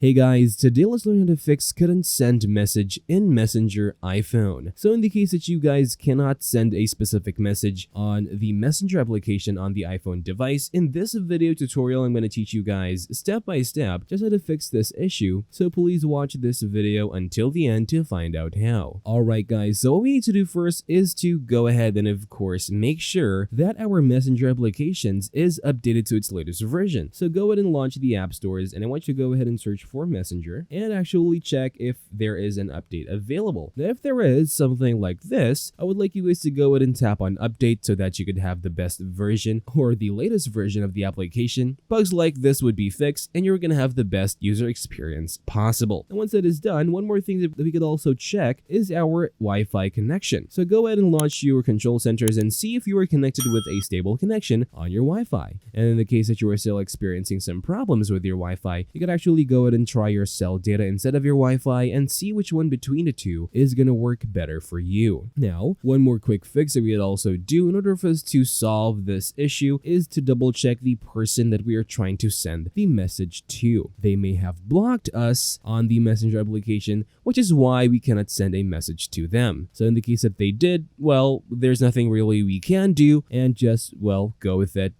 Hey guys, today let's learn how to fix couldn't send message in Messenger iPhone. So in the case that you guys cannot send a specific message on the Messenger application on the iPhone device, in this video tutorial I'm going to teach you guys step by step just how to fix this issue. So please watch this video until the end to find out how. Alright guys, so what we need to do first is to go ahead and of course make sure that our Messenger applications is updated to its latest version. So go ahead and launch the app stores, and I want you to go ahead and search for Messenger and actually check if there is an update available. Now, if there is something like this, I would like you guys to go ahead and tap on update so that you could have the best version or the latest version of the application. Bugs like this would be fixed and you're going to have the best user experience possible. And once that is done, one more thing that we could also check is our Wi-Fi connection. So go ahead and launch your control centers and see if you are connected with a stable connection on your Wi-Fi. And in the case that you are still experiencing some problems with your Wi-Fi, you could actually go ahead and try your cell data instead of your Wi-Fi and see which one between the two is going to work better for you. Now, one more quick fix that we could also do in order for us to solve this issue is to double check the person that we are trying to send the message to. They may have blocked us on the Messenger application, which is why we cannot send a message to them. So in the case that they did, well, there's nothing really we can do and just, well, go with it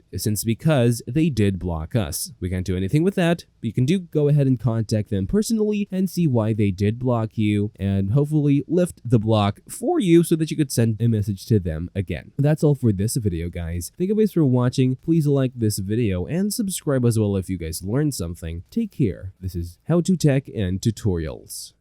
because they did block us. We can't do anything with that, but you can go ahead and contact them personally and see why they did block you and hopefully lift the block for you so that you could send a message to them again. That's all for this video, guys. Thank you guys for watching. Please like this video and subscribe as well if you guys learned something. Take care. This is How to Tech and Tutorials.